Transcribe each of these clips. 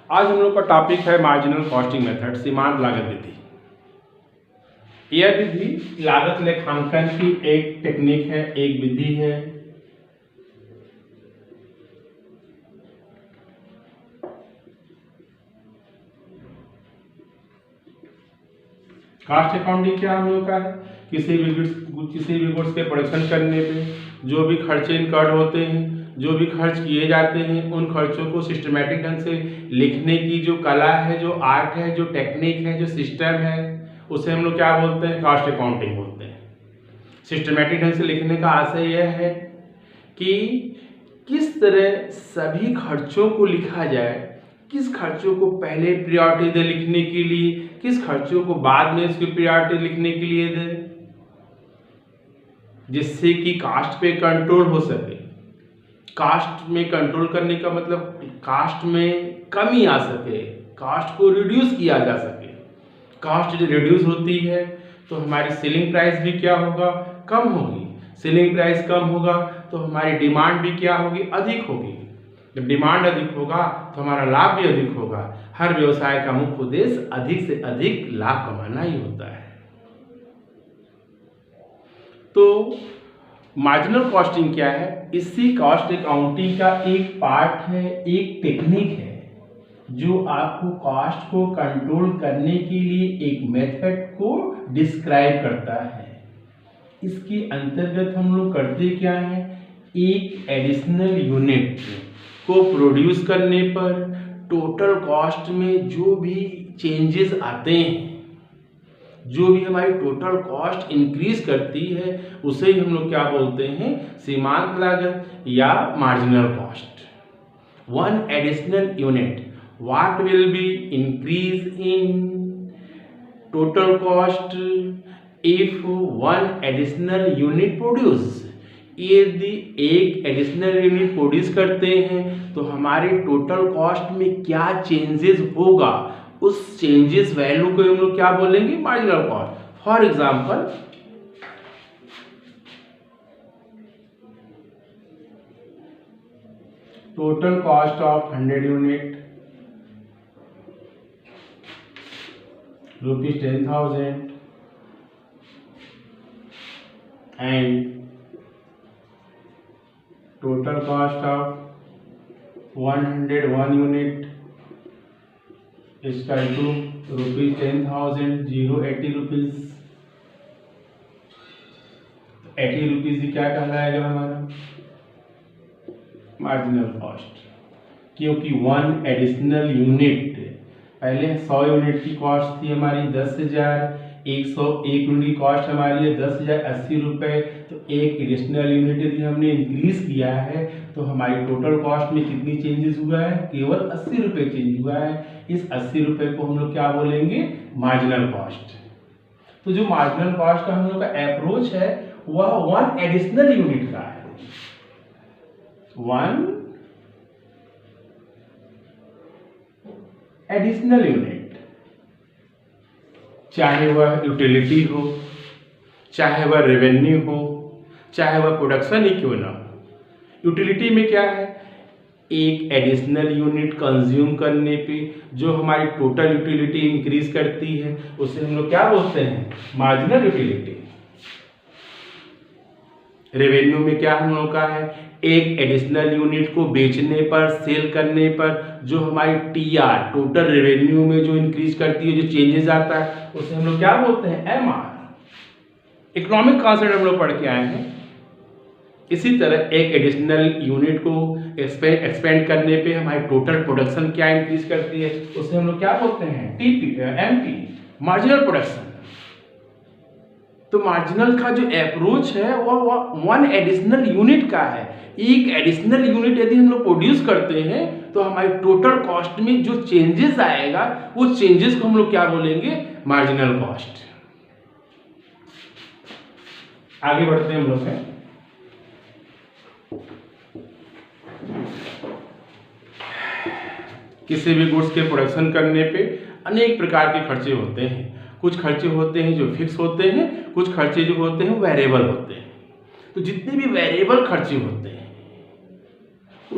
आज हम लोग का टॉपिक है मार्जिनल कॉस्टिंग मेथड, सीमांत लागत विधि। यह विधि लागत लेखांकन की एक टेक्निक है, एक विधि है। कास्ट अकाउंटिंग क्या हम लोग का है, किसी भी गुड्स के प्रोडक्शन करने पे जो भी खर्चे इनकर्ड होते हैं, जो भी खर्च किए जाते हैं, उन खर्चों को सिस्टमैटिक ढंग से लिखने की जो कला है, जो आर्ट है, जो टेक्निक है, जो सिस्टम है, उसे हम लोग क्या बोलते हैं, कास्ट अकाउंटिंग बोलते हैं। सिस्टमैटिक ढंग से लिखने का आशय यह है कि किस तरह सभी खर्चों को लिखा जाए, किस खर्चों को पहले प्रायोरिटी दे लिखने के लिए, किस खर्चों को बाद में उसकी प्रायोरिटी लिखने के लिए दे, जिससे कि कास्ट पे कंट्रोल हो सके। कास्ट में कंट्रोल करने का मतलब कास्ट में कमी आ सके, कास्ट को रिड्यूस किया जा सके। कास्ट रिड्यूस होती है तो हमारी सेलिंग प्राइस भी क्या होगा, कम होगी। सेलिंग प्राइस कम होगा तो हमारी डिमांड भी क्या होगी, अधिक होगी। जब डिमांड अधिक होगा तो हमारा लाभ भी अधिक होगा। हर व्यवसाय का मुख्य उद्देश्य अधिक से अधिक लाभ कमाना ही होता है। तो मार्जिनल कॉस्टिंग क्या है, इसी कॉस्ट अकाउंटिंग का एक पार्ट है, एक टेक्निक है जो आपको कॉस्ट को कंट्रोल करने के लिए एक मेथड को डिस्क्राइब करता है। इसके अंतर्गत हम लोग करते क्या है, एक एडिशनल यूनिट को प्रोड्यूस करने पर टोटल कॉस्ट में जो भी चेंजेस आते हैं, जो भी हमारी टोटल कॉस्ट इंक्रीज करती है, उसे ही हम लोग क्या बोलते हैं, सीमांत लागत या marginal cost. One additional unit what will be increase in total cost if one additional unit produce. यदि एक एडिशनल यूनिट प्रोड्यूस करते हैं तो हमारे टोटल कॉस्ट में क्या चेंजेस होगा, उस चेंजेस वैल्यू को हम लोग क्या बोलेंगे, marginal cost. For example total cost of 100 unit ₹10,000 and total cost of 101 unit is equal to ₹10,000, 80 rupees. 80 rupees ही क्या कहलाएगा हमारा, मार्जिनल कॉस्ट। क्योंकि वन एडिशनल यूनिट, पहले 100 यूनिट की कॉस्ट थी हमारी 10,000, 101 यूनिट की कॉस्ट हमारी है 10,000, 80 रुपये। तो एक एडिशनल यूनिट यदि हमने इंक्रीज किया है तो हमारी टोटल कॉस्ट में कितनी चेंजेस हुआ है, केवल 80 रुपये चेंज हुआ है। इस 80 रुपये को हम लोग क्या बोलेंगे, मार्जिनल कॉस्ट। तो जो मार्जिनल कॉस्ट का हम लोग का अप्रोच है वह वन एडिशनल यूनिट का है। वन एडिशनल यूनिट, चाहे वह यूटिलिटी हो, चाहे वह रेवेन्यू हो, चाहे वह प्रोडक्शन ही क्यों ना हो। यूटिलिटी में क्या है, एक एडिशनल यूनिट कंज्यूम करने पे जो हमारी टोटल यूटिलिटी इंक्रीज करती है उसे हम लोग क्या बोलते हैं, मार्जिनल यूटिलिटी। रेवेन्यू में क्या हम लोग का है, एक एडिशनल यूनिट को बेचने पर, सेल करने पर जो हमारी टीआर, टोटल रेवेन्यू में जो इंक्रीज करती है, जो चेंजेस आता है, उसे हम लोग क्या बोलते हैं, एमआर। इकोनॉमिक कॉन्सेप्ट हम लोग पढ़ के आए हैं। इसी तरह एक एडिशनल यूनिट को एक्सपेंड करने पे हमारी टोटल प्रोडक्शन क्या इंक्रीज करती है, उसे हम लोग क्या बोलते हैं, टीपी, एमपी, मार्जिनल प्रोडक्शन। तो मार्जिनल का जो अप्रोच है वह वन एडिशनल यूनिट का है। एक एडिशनल यूनिट यदि हम लोग प्रोड्यूस करते हैं तो हमारी टोटल कॉस्ट में जो चेंजेस आएगा, वो चेंजेस को हम लोग क्या बोलेंगे, मार्जिनल कॉस्ट। आगे बढ़ते हैं हम लोग हैं। किसी भी गुड्स के प्रोडक्शन करने पे अनेक प्रकार के खर्चे होते हैं। कुछ खर्चे होते हैं जो फिक्स होते हैं, कुछ खर्चे जो होते हैं वेरिएबल होते हैं। तो जितने भी वेरिएबल खर्चे होते हैं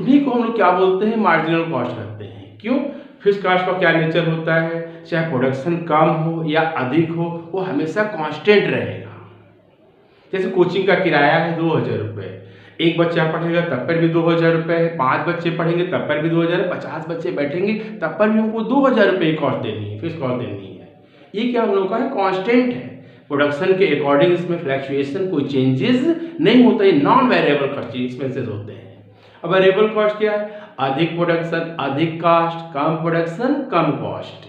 उन्हीं को हम लोग क्या बोलते हैं, मार्जिनल कॉस्ट कहते हैं। क्यों? फिक्स्ड कॉस्ट का क्या नेचर होता है, चाहे प्रोडक्शन कम हो या अधिक हो, वो हमेशा कांस्टेंट रहेगा। जैसे कोचिंग का किराया है 2000 रुपये, एक बच्चा पढ़ेगा तब पर भी 2000 रुपये है, 5 बच्चे पढ़ेंगे तब पर भी 2000, 50 बच्चे बैठेंगे तब पर भी हमको 2000 रुपये कॉस्ट देनी है, फिक्स कॉस्ट देनी है। ये क्या हम लोग का है, कांस्टेंट है। प्रोडक्शन के अकॉर्डिंग इसमें फ्लैक्चुएशन, कोई चेंजेस नहीं होता है, नॉन वेरिएबल खर्चे एक्सपेंसेस होते हैं। अब वेरिएबल कॉस्ट क्या है, अधिक प्रोडक्शन अधिक कॉस्ट, कम प्रोडक्शन कम कॉस्ट,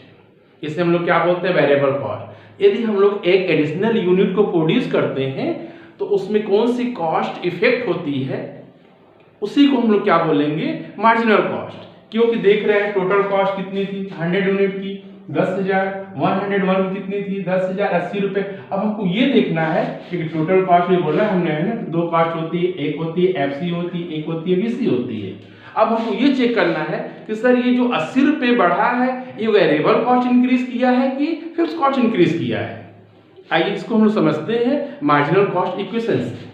इसे हम लोग क्या बोलते हैं, वेरिएबल कॉस्ट। यदि हम लोग एक एडिशनल यूनिट को प्रोड्यूस करते हैं तो उसमें कौन सी कॉस्ट इफेक्ट होती है, उसी को हम लोग क्या बोलेंगे, मार्जिनल कॉस्ट। क्योंकि देख रहे हैं टोटल कॉस्ट कितनी थी 100 यूनिट की 10,000, 101 की कितनी थी 10,000, 80 रुपये। अब हमको ये देखना है कि टोटल कॉस्ट में बोला हमने है ना, दो कॉस्ट होती है, एक होती है एफसी होती है, एक होती है वीसी होती है। अब हमको ये चेक करना है कि सर ये जो 80 रुपये बढ़ा है, ये वेरिएबल कॉस्ट इंक्रीज किया है कि फिक्स्ड कॉस्ट इंक्रीज किया है। आइए इसको हम लोग समझते हैं मार्जिनल कॉस्ट इक्वेशन से।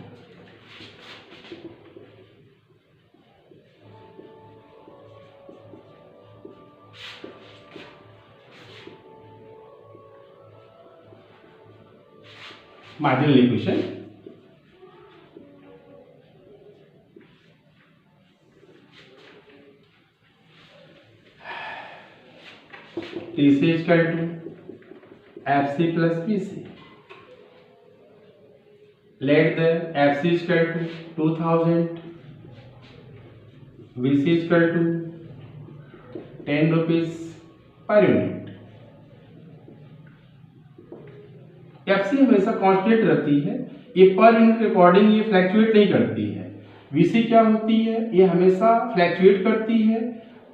Marginal equation TC equal to FC plus PC। Let the FC equal to 2000, VC equal to 10 rupees per unit. FC हमेशा कांस्टेंट रहती है, ये पर यूनिट के अकॉर्डिंग ये फ्लैक्चुएट नहीं करती है। VC क्या होती है, ये हमेशा फ्लैक्चुएट करती है,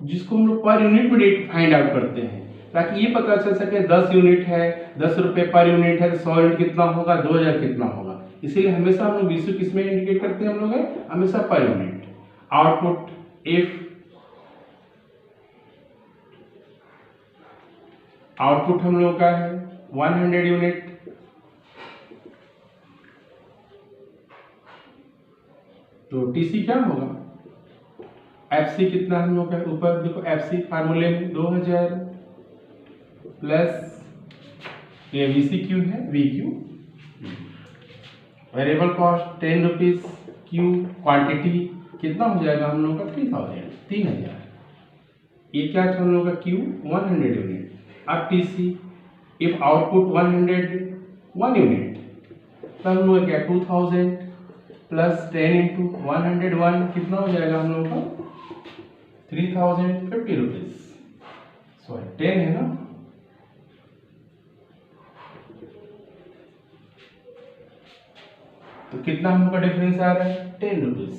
जिसको हम लोग पर यूनिट में फाइंड आउट करते हैं, ताकि ये पता चल सके 10 यूनिट है, 10 रुपये पर यूनिट है तो 100 यूनिट कितना होगा, 2000 कितना होगा। इसीलिए हमेशा हम लोग VC किसमें इंडिकेट करते हैं, हम लोग है हमेशा per unit. Output if output हम लोग का है 100 यूनिट, तो TC क्या होगा, FC कितना हम लोग का ऊपर देखो, FC फार्मूले में 2000 प्लस ये VC क्यू है, VQ। Variable cost 10 rupees, Q quantity कितना हो जाएगा हम लोग का 3000। ये क्या था हम लोग का क्यू 100 यूनिट। अब TC इफ आउटपुट 101 यूनिट, तब हम लोग क्या 2000 प्लस 10 इंटू 101 कितना हो जाएगा हम लोग का 3050 रुपीज। सॉरी 10 है ना, तो कितना हम लोग का डिफरेंस आ रहा है 10 रुपीज।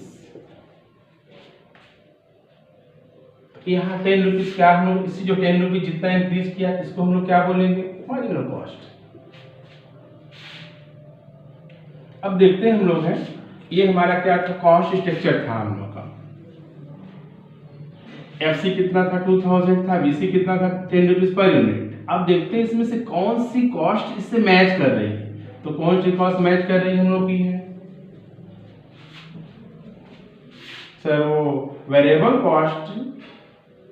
यहाँ 10 रुपीज क्या हम लोग, इसी जो 10 रुपीज जितना इंक्रीज किया इसको हम लोग क्या बोलेंगे, मार्जिनल कॉस्ट। अब देखते हैं हम लोग हैं, ये हमारा क्या था, कॉस्ट स्ट्रक्चर था हम लोग का। FC कितना था 2000 था, VC कितना था 10 रुपीज पर यूनिट। अब देखते हैं इसमें से कौन सी कॉस्ट इससे मैच कर रही है, तो कौन सी कॉस्ट मैच कर रही है हम लोग की है सर, वो वेरिएबल कॉस्ट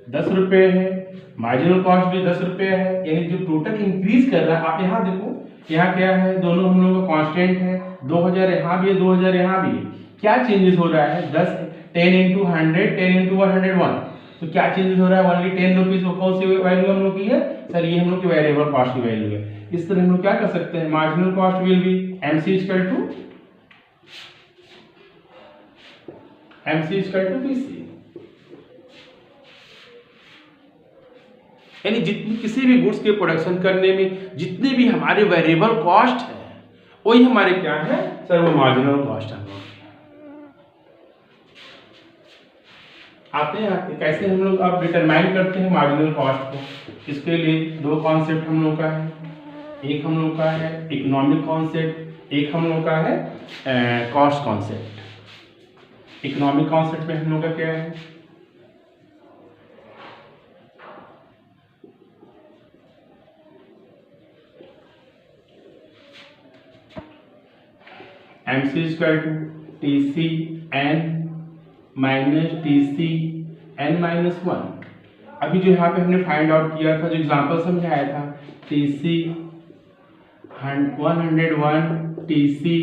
10 रुपये है, मार्जिनल कॉस्ट भी 10 रुपये है, यानी जो टोटल इंक्रीज कर रहा है। आप यहाँ देखो, यहाँ क्या है, दोनों हम लोगों का कांस्टेंट है, 2000 यहाँ भी है, 2000 यहाँ भी है। क्या चेंजेस हो रहा है, 10 इंटू 100, 10 इंटू 101, तो क्या चेंजेस हो रहा है, ओनली 10 रुपीज। वो कौन सी वैल्यू हम लोग की है सर, ये हम लोग की वेरिएबल कॉस्ट की वैल्यू है। इस तरह हम लोग क्या कर सकते हैं, marginal cost will be MC equal to PC। यानी जितनी किसी भी गुड्स के प्रोडक्शन करने में जितने भी हमारे वेरिएबल कॉस्ट है, वही हमारे क्या है सर, वो मार्जिनल कॉस्ट है। आते हैं कैसे हम लोग अब डिटरमाइन करते हैं मार्जिनल कॉस्ट को। इसके लिए दो कॉन्सेप्ट हम लोग का है, एक हम लोग का है इकोनॉमिक कॉन्सेप्ट, एक हम लोग का है कॉस्ट कॉन्सेप्ट। इकोनॉमिक कॉन्सेप्ट में हम लोग का क्या है, MC equal to TC N minus T C N minus one. अभी जो यहाँ पे हमने फाइंड आउट किया था, जो एग्जाम्पल समझाया था, टी सी 101 टी सी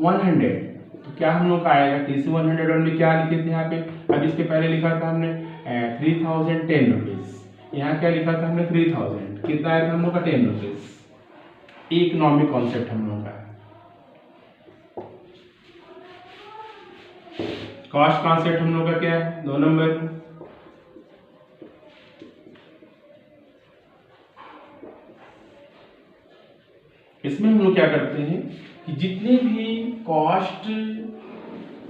100, तो क्या हम लोग का आएगा, टी सी 101 में क्या लिखे थे यहाँ पे, अब इसके पहले लिखा था हमने 3010 रुपीज़, यहाँ क्या लिखा था हमने 3000, कितना आया था हम लोग का 10 रुपीज़। इकोनॉमिक कॉन्सेप्ट हम लोग का है। कॉस्ट कॉन्सेप्ट हम लोग का क्या है, 2 नंबर। इसमें हम लोग क्या करते हैं कि जितने भी कॉस्ट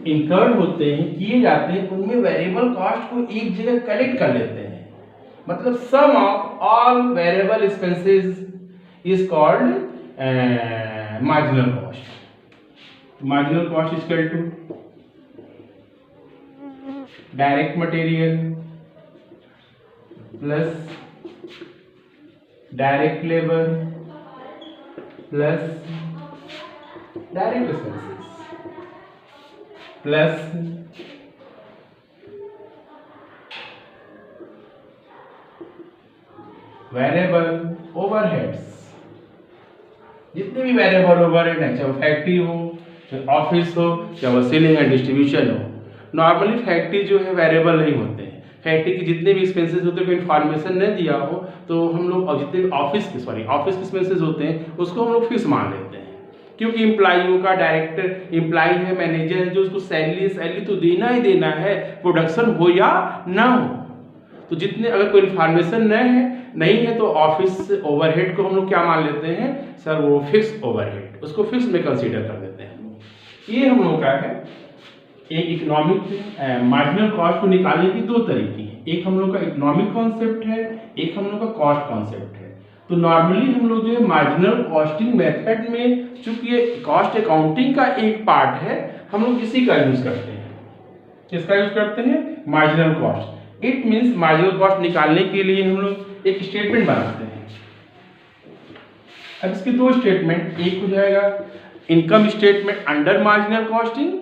इंकर्ड होते हैं, किए जाते हैं, उनमें वेरिएबल कॉस्ट को एक जगह कलेक्ट कर लेते हैं। मतलब sum of all variable expenses is called marginal cost. Marginal cost is equal to direct material plus direct labour plus direct expenses plus variable overheads. जितने भी वेरिएबल ओवरहेड है, चाहे वो फैक्ट्री हो, चाहे ऑफिस हो, चाहे वो सेलिंग एंड डिस्ट्रीब्यूशन हो। नॉर्मली फैक्ट्री जो है वेरिएबल नहीं होते हैं। फैक्ट्री के जितने भी एक्सपेंसेस होते हैं, कोई इन्फॉर्मेशन नहीं दिया हो तो हम लोग, और जितने भी ऑफिस के एक्सपेंसेस होते हैं उसको हम लोग फिक्स मान लेते हैं। क्योंकि एम्प्लॉइयों का, डायरेक्टर एम्प्लॉय है, मैनेजर है, जो उसको सैलरी तो देना ही देना है, प्रोडक्शन हो या ना हो। तो जितने, अगर कोई इन्फॉर्मेशन नहीं है तो ऑफिस ओवरहेड को हम लोग क्या मान लेते हैं सर, वो फिक्स ओवरहेड, उसको फिक्स में कंसीडर कर देते हैं। ये हम लोग का है। एक इकोनॉमिक मार्जिनल कॉस्ट को निकालने की 2 तरीके हैं। एक हम लोग का इकोनॉमिक कॉन्सेप्ट है, एक हम लोग का कॉस्ट कॉन्सेप्ट है। तो नॉर्मली हम लोग जो है मार्जिनल कॉस्टिंग मेथड में, चूंकि ये कॉस्ट अकाउंटिंग का एक पार्ट है, हम लोग इसी का यूज करते हैं। किसका यूज करते हैं, marginal cost. It means marginal cost निकालने के लिए हम लोग एक स्टेटमेंट बनाते हैं। अब इसके 2 स्टेटमेंट, एक हो जाएगा income statement under marginal costing,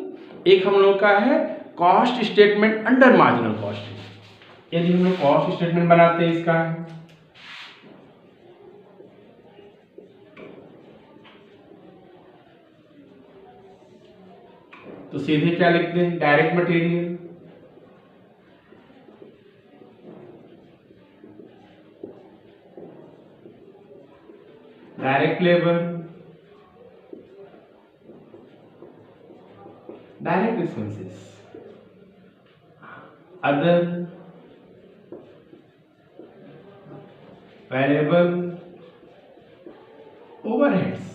एक हम लोग का है cost statement under marginal costing. यदि हम लोग कॉस्ट स्टेटमेंट बनाते हैं इसका, तो सीधे क्या लिखते हैं, direct material direct labour direct expenses other variable overheads.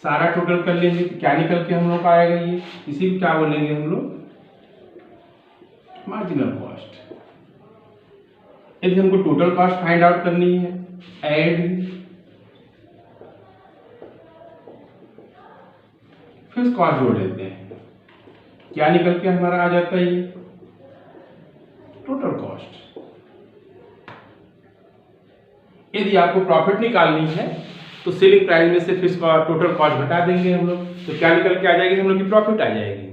सारा टोटल कर लेंगे तो क्या निकल के हम लोग का आएगा, ये इसी को क्या बोलेंगे हम लोग, मार्जिनल कॉस्ट। यदि हमको टोटल कॉस्ट फाइंड आउट करनी है, ऐड फिक्स कॉस्ट जोड़ लेते हैं, क्या निकल के हमारा आ जाता है, ये टोटल कॉस्ट। यदि आपको प्रॉफिट निकालनी है तो सेलिंग प्राइस में से फिक्स टोटल कॉस्ट घटा देंगे हम लोग, तो क्या निकल के आ जाएगी, हम लोग की प्रॉफिट आ जाएगी।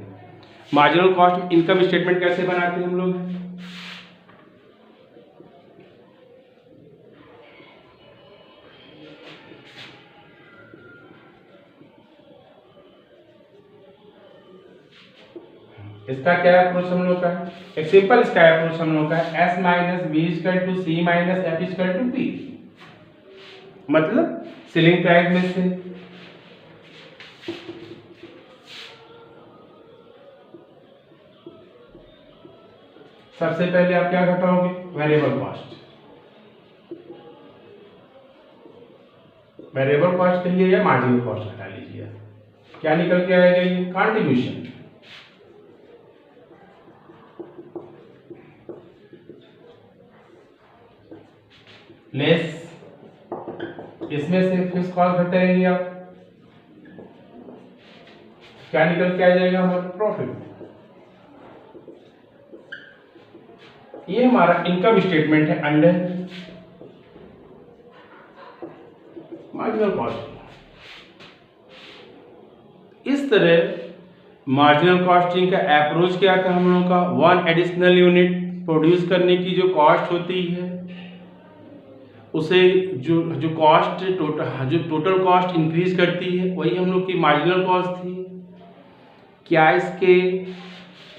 मार्जिनल कॉस्ट इनकम स्टेटमेंट कैसे बनाते हैं हम लोग, इसका क्या अप्रोच हम लोग का है, एक सिंपल इसका अप्रोच हम लोग का है, S minus B equal to C minus F equal to P. मतलब सेलिंग प्राइस में से सबसे पहले आप क्या घटाओगे, वेरिएबल कॉस्ट। वेरिएबल कॉस्ट कहिए या मार्जिनल कॉस्ट घटा लीजिए, क्या निकल के आएगा, ये कंट्रीब्यूशन लेस, इसमें से फिक्स कॉस्ट घटाएंगे आप, क्या निकल के आ जाएगा हमारा प्रॉफिट। ये हमारा इनकम स्टेटमेंट है अंडर मार्जिनल कॉस्ट। इस तरह मार्जिनल कॉस्टिंग का अप्रोच क्या था हम लोगों का, वन एडिशनल यूनिट प्रोड्यूस करने की जो कॉस्ट होती है उसे जो जो कॉस्ट टोटल कॉस्ट इंक्रीज करती है वही हम लोग की मार्जिनल कॉस्ट थी। क्या इसके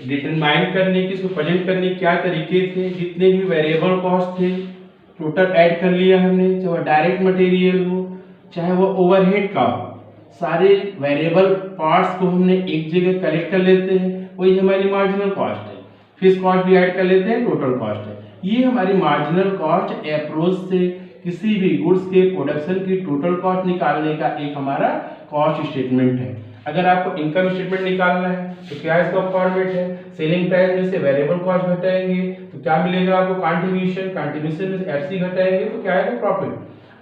डिटरमाइन करने की, इसको प्रेजेंट करने के क्या तरीके थे, जितने भी वेरिएबल कॉस्ट थे टोटल ऐड कर लिया हमने, चाहे वो डायरेक्ट मटेरियल हो चाहे वो ओवरहेड का हो, सारे वेरिएबल पार्ट्स को हमने एक जगह कलेक्ट कर लेते हैं, वही हमारी मार्जिनल कॉस्ट है। फिक्स कॉस्ट भी ऐड कर लेते हैं, टोटल कॉस्ट है। ये हमारी मार्जिनल कॉस्ट अप्रोच से किसी भी गुड्स के प्रोडक्शन की टोटल कॉस्ट निकालने का एक हमारा कॉस्ट स्टेटमेंट है। अगर आपको इनकम स्टेटमेंट निकालना है तो क्या इसका फॉर्मेट है, सेलिंग प्राइस में से वेरिएबल कॉस्ट घटाएंगे तो क्या मिलेगा आपको, कंट्रीब्यूशन में से एफसी घटाएंगे तो क्या आएगा, प्रॉफिट।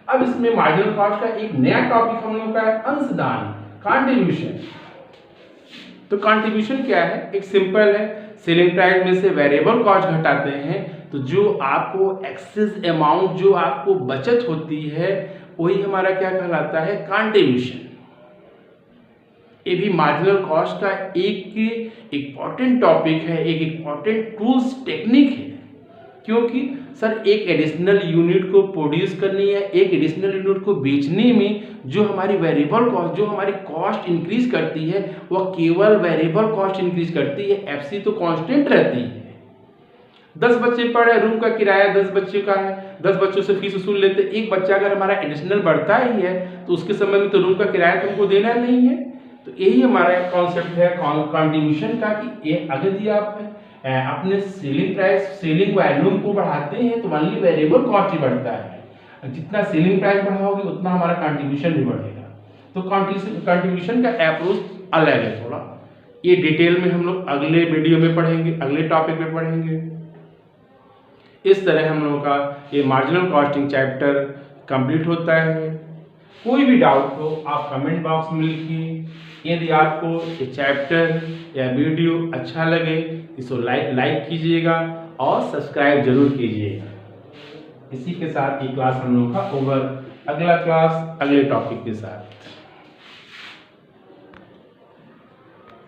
अब इसमें मार्जिनल कॉस्ट का एक नया टॉपिक हम लोग का है, अंशदान, कंट्रीब्यूशन। तो कंट्रीब्यूशन क्या है, एक सिंपल है, सेलिंग प्राइस में से वेरिएबल कॉस्ट घटाते हैं तो जो आपको एक्सेस अमाउंट, जो आपको बचत होती है वही हमारा क्या कहलाता है, कंट्रीब्यूशन। ये भी मार्जिनल कॉस्ट का एक इम्पॉर्टेंट टॉपिक है, एक इम्पॉर्टेंट टूल्स टेक्निक है। क्योंकि सर एक एडिशनल यूनिट को प्रोड्यूस करने या एक एडिशनल यूनिट को बेचने में जो हमारी वेरिएबल कॉस्ट, जो हमारी कॉस्ट इंक्रीज करती है वह केवल वेरिएबल कॉस्ट इंक्रीज करती है, एफसी तो कांस्टेंट रहती है। 10 बच्चे पढ़ रहे, रूम का किराया 10 बच्चे का है, 10 बच्चों से फीस वसूल लेते, एक बच्चा अगर हमारा एडिशनल बढ़ता ही है तो उसके समय में तो रूम का किराया तुमको देना नहीं है। तो यही हमारा कॉन्सेप्ट है कंट्रीब्यूशन का कि ये अगर यदि आप अपने सेलिंग प्राइस, सेलिंग वॉल्यूम को बढ़ाते हैं तो ओनली वेरिएबल कॉस्ट ही बढ़ता है, जितना सेलिंग प्राइस बढ़ाओगे उतना हमारा कंट्रीब्यूशन भी बढ़ेगा। तो कंट्रीब्यूशन का अप्रोच अलग है थोड़ा, ये डिटेल में हम लोग अगले वीडियो में पढ़ेंगे, अगले टॉपिक में पढ़ेंगे। इस तरह हम लोगों का ये मार्जिनल कॉस्टिंग चैप्टर कंप्लीट होता है। कोई भी डाउट हो आप कमेंट बॉक्स में लिखिए। यदि आपको ये चैप्टर या वीडियो अच्छा लगे इसको लाइक कीजिएगा और सब्सक्राइब जरूर कीजिएगा। इसी के साथ ये क्लास हम लोगों का ओवर, अगला क्लास अगले टॉपिक के साथ।